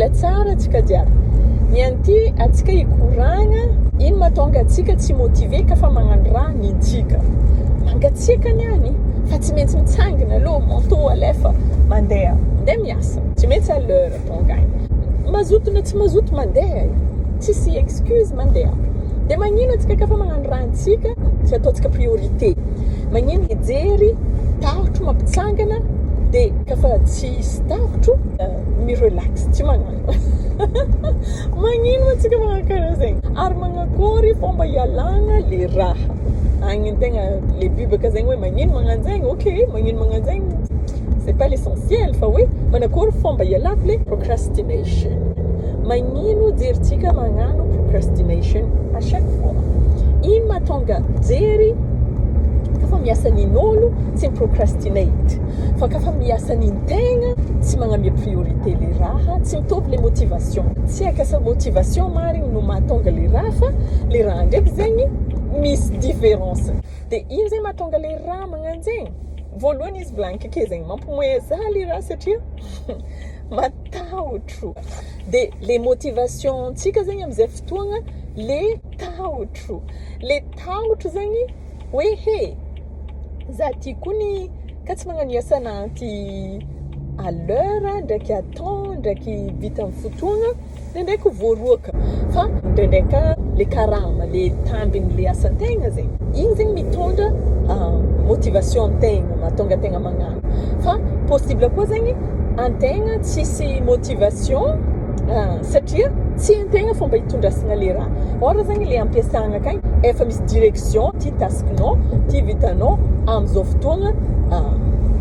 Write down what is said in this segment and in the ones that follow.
Mbola tsara atsika jiaby. Ny anty atsika ikoragna, ino mahatonga atsika tsy motivé ka fa magnano raha nintsika. Mangatsiaka niany, fa tsy maintsy mitsangana aloha manteau alefa mandeha miasa. Tsy maintsy à l'heure tonga agny. Mazoto na tsy mazoto mandeha, tsisy excuse mandeha. De magnino atsika ka fa magnano raha antsika, tsy ataontsika priorité. Magnino hijery tarotro mampitsangana, de ka fa tsisy tarotro, mi-relax, tsy magnano. Magnino atsika magnano karaha zegny? Ary magnakory fomba ialagna le raha. Agny tegna le bibaka zegny hoe magnino magnano zegny, ok, magnino magnano zegny, c'est pas l'essentiel fa hoe manakory fomba ialako le procrastination. Magnino jerintsika magnano procrastination à chaque fois? Ino mahatonga jery kafa miasa nin'olo tsy procrastinate, fa kafa miasa nintegna tsy magnamia priorité le raha, tsy mitovy le motivation. Tsy akasa motivation marigny no mahatonga le raha fa le raha ndraiky zegny misy différence. De ino zegny mahatonga le raha magnano zegny? Voalohany izy blank ke zegny mampimoehy zaho le raha satria matahotro. De le motivation tsika zegny amizay fotoagna le tahotro. Le tahotro zegny hoe he, za ty kony ka tsy magnano iasan'anty à l'heure ndraiky à temps ndraiky vita amin'ny fotoagna, ndraiky voaroaka. Fa ndraindraika le karama, le tambin'le asan-tegna zegny. Igny zegny mitondra motivation an-tegna, mahatonga tegna magnano. Fa possible koa zegny an-tegna tsisy motivation satria tsy an-tegna fomba hitondrasana le raha. Ora zegny le ampiasagna akagny efa misy direction, ty taskinao, ty vitanao am'izao fotoagna,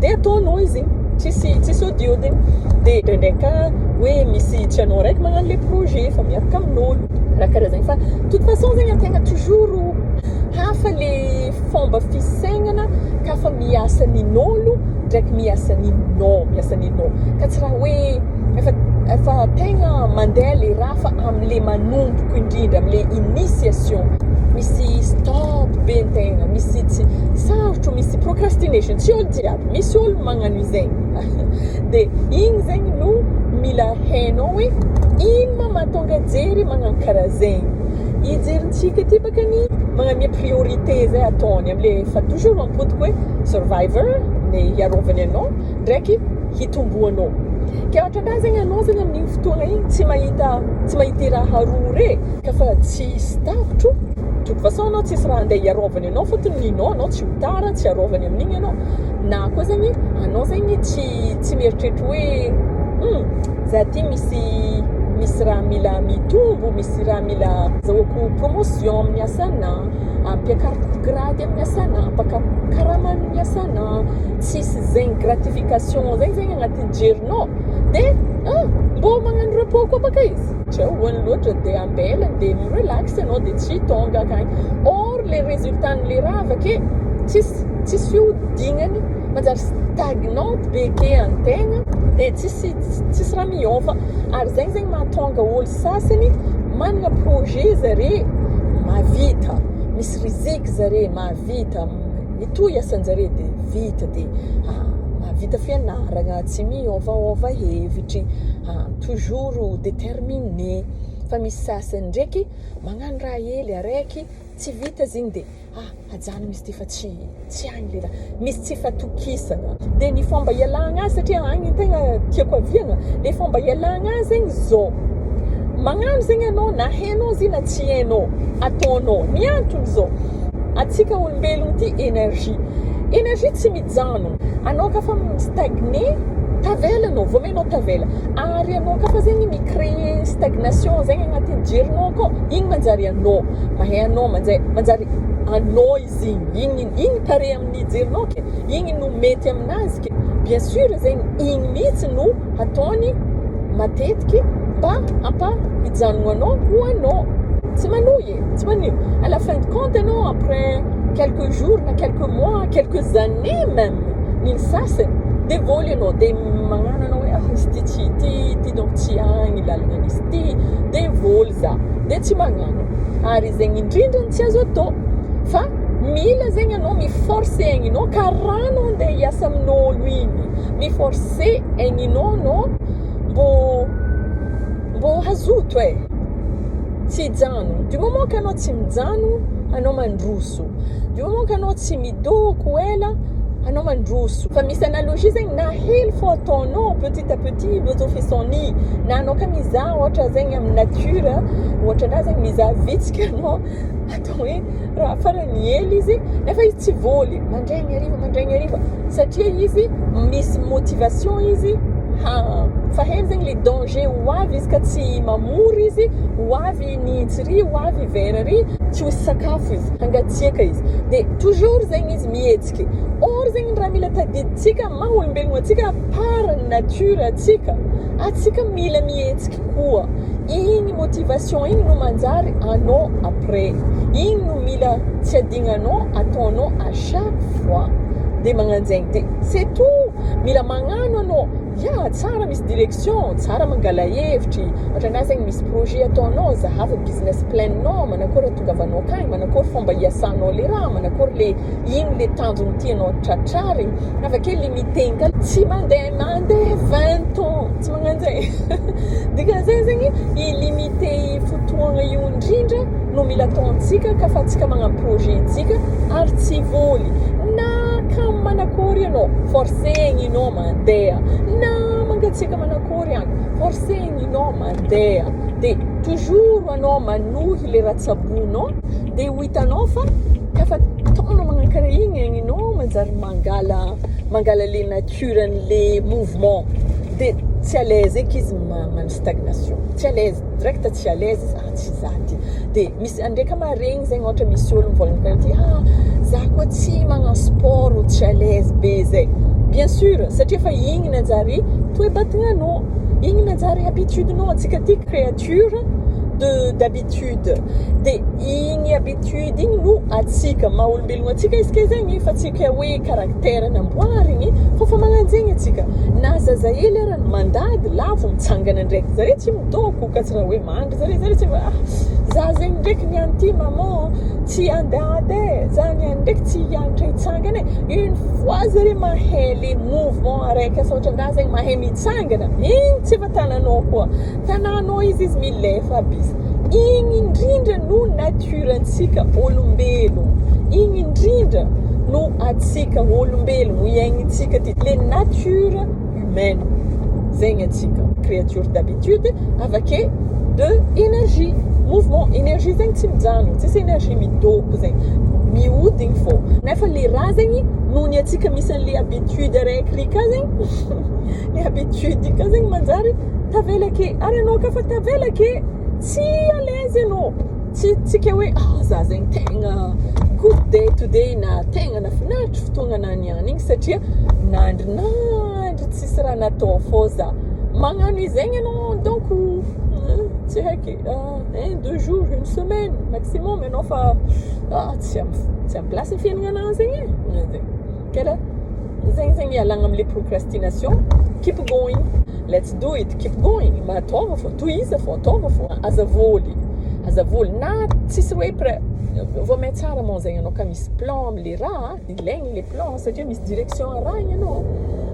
de ataonao izy tsisy odiodiny. De ndraindraika hoe misy tsy anao raiky magnano le projet fa miaraka amin'olo, raha karaha zegny. Fa toute façon zegny an-tegna toujours hafa le fomba fisaignana ka fa miasa nin'olo ndraiky miasa ninao. Ka tsy raha hoe efa tegna mandeha le raha fa am'le manomboko indrindra, am'le initiation. Misy stop be an-tegna, misy tsy sarotro, misy procrastination. Tsy olo jiaby, misy olo magnano izegny. De igny zegny no mila hainao hoe ino mahatonga jery magnano karaha zegny. Ijerintsika ty bakany magnamia priorité zay ataony am'le fa toujours mampodiko hoe survivor, le iarovany anao ndraiky hitomboanao. Ke ohatrandraha zegny anao zegny amin'igny fotoagna igny tsy mahita raha arory ka fa tsisy tarotro, toute façon anao tsisy raha andeha iarovany anao fotony ninao tsy tara tsy arovany amin'igny anao. Na koa zegny anao zegny tsy mieritreritra hoe za ty misy raha mila mitombo, misy raha mila zahoako promotion amin'ny asana, ampiakariko grady amin'ny asana, ampakarama amin'ny asana, tsisy zegny gratification zegny agnatin'ny jerinao. De mbô magnano repos koa baka izy, tsy ahoany loatra de ambelany de relax anao de tsy tonga akagny. Or le résultat-n'le raha avake tsisy fiodignany, manjary stagnante be ke an-tegna de tsisy raha miôva. Ary zegny mahatonga olo sasany manana projet zare mahavita, misy riziky zare mahavita, mitohy asan-jare de vita, de mahavita fianaragna, tsy miôvaôva hevitry, toujours déterminé. Fa misy sasany ndraiky magnano raha hely araiky tsy vita zegny de ajano misy ty fa tsy agny le raha, misy tsy fatokisana. De ny fomba ialagna azy satria agny tegna tiako aviana, le fomba ialagna azy zegny zao. Magnano zegny anao na hainao izy na tsy hainao, ataonao. Ny antony zao, atsika olombelogno ty énergie tsy mijanona. Anao ka fa stagné, tavela anao, voamenao tavela. Ary anao ka fa zegny mi-créer stagnation zegny agnatin'ny jerinao akao, igny manjary anao, mahay anao manjary anao izy igny pare amin'ny jerinao ke, igny no mety aminazy ke. Bien sûr zegny igny mihitsy no ataony matetiky mba hijanona anao ho anao. Tsy manohy, tsy manino. À la fin de compte anao après quelques jours, na quelques mois, quelques années même, ny sasany de voly anao de magnano anao hoe izy ty donc tsy agny lalagna misy ty, de voly za de tsy magnano. Ary zegny indrindra tsy azo atao. Fa mila zegny anao miforce aigninao karaha anao andeha hiasa amin'olo igny, miforce aigninao anao mbô mazoto tsy hijano. Du moment que anao tsy mijano, anao mandroso. Du moment que anao tsy midoko ela, anao mandroso. Fa misy analogie zegny na hely fo ataonao petit à petit filosofie na anao ka mizaha ohatra zegny amin'ny nature, ohatra na zegny mizaha vitsika anao atao hoe raha farany hely izy nefa izy tsy voly mandraigny hariva satria izy misy motivation izy fa hely zegny le danger ho avy izy ka tsy mamory izy, ho avy nintsy ho avy vera tsy hoisy sakafo izy, hangatsiaka izy. De toujours zegny izy mihetsiky. Or zegny raha mila tadiditsika maha olombelogno atsika parany nature atsika mila mihetsiky koa. Igny motivation igny no manjary anao après. Igny no mila tsy adignanao ataonao à chaque fois. De magnano zegny. De c'est tout. Mila magnano anao. Tsara misy direction, tsara mangala hevitry. Ohatra na zegny misy projet ataonao, zahava business plan-nao, manakory atongavanao akagny, manakory fomba iasanao le raha, manakory le ino le tanjony tianao tratrary. Avake limiteny ka tsy mandeha 20 ans, tsy magnano zegny. Dikan'izay zegny ilimité fotoagna io indrindra no mila ataontsika ka fa tsika magnano projet tsika ary tsy voly. Na kam manakory anao, forcegny anao mandeha. Na mangatsiaka manakory agny, forcegny anao mandeha. De toujours anao manohy le ratsabonao, de ho hitanao fa kafa taonao magnano karaha igny egninao manjary mangala le naturen'le mouvement. De tsy à l'aise eky izy mano stagnation. Tsy à l'aise, direct tsy à l'aise izy, tsy zaty. De misy andraika maregny zegny ohatra misy olo mivolagna karaha ty, za koa tsy magnano sport tsy à l'aise be zay. Bien sûr, satria fa igny nanjary toe-batignanao, igny nanjary habitudenao, atsika ty créature d'habitude. De igny habitude igny no atsika maha olombelogno atsika izy ke zegny fa tsika hoe caractère namboarigny fa magnano zegny atsika. Na zaza hely arany mandady lavo mitsangana ndraiky, zare tsy midoko ka tsy raha hoe mandry zare tsy za zegny ndraiky niany ty maman tsy andady za niany ndraiky tsy hianatra hitsangana une fois zare mahay le mouvement araiky asa ohatra zegny mahay mitsangana, igny tsy efa tananao koa, tananao izy milefa aby izy. Igny indrindra no naturentsika olombelogno, igny indrindra no atsika olombelogno iaignintsika ty, le nature humaine zegny atsika créature d'habitude avake de énergie, mouvement. Énergie zegny tsy mijano, tsisy énergie midoko zegny, mihodigny fô. Nefa le raha zegny nohony atsika misy an'le habitude araiky rika zegny le habitude ka zegny manjary tavela ake, ary anao ka fa tavela ake tsy à l'aise anao, tsy ke hoe za zegny tegna good day today na tegna nafinaritra fotoagna niany igny satria nandrinandry tsisy raha natao fô za magnano izegny anao. Donc tsy haiky 1-2 jours, une semaine maximum anao fa tsy am place fiaignana zegny kera zegny ialagna amle procrastination. Keep going, let's do it, keep going. Matôva fô, tohiza fô, atôva fô, aza voly na tsisy hoe vao tsara moa zegny anao ka misy plan amle raha, ilaigny le plan satria misy direction arahigny anao.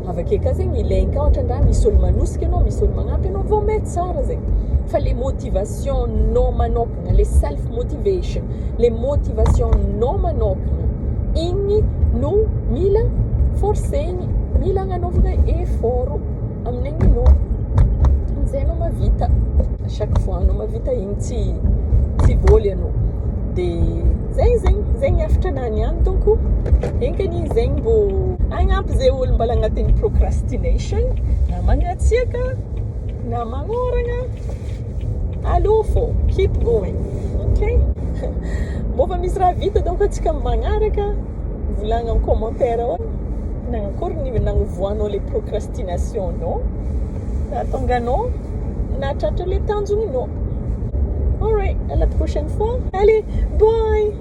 Avake ka zegny ilaigny ka ohatra ndraha misy olo manosika anao, misy olo magnampy anao, vao tsara zegny. Fa le motivation no manokagna, le self motivation, le motivation no manokagna, igny no mila forcegny, mila agnanovagna effort amin'igny anao, amizay anao mavita. À chaque fois anao mavita igny tsy voly anao. De zegny afatra anah niany. Donc enkany zegny mbô agnampy zay olo mbala agnatin'ny procrastination na magnatsiaka na magnoragna, allo fô, keep going, ok? Mbô fa misy raha vita donc atsika magnaraka volagna amin'ny commentaire ao nagnakory nagnovoanao le procrastination nao, nahatonganao nahatratra le tanjognonao. All right, à la prochaine fois. Allez, bye!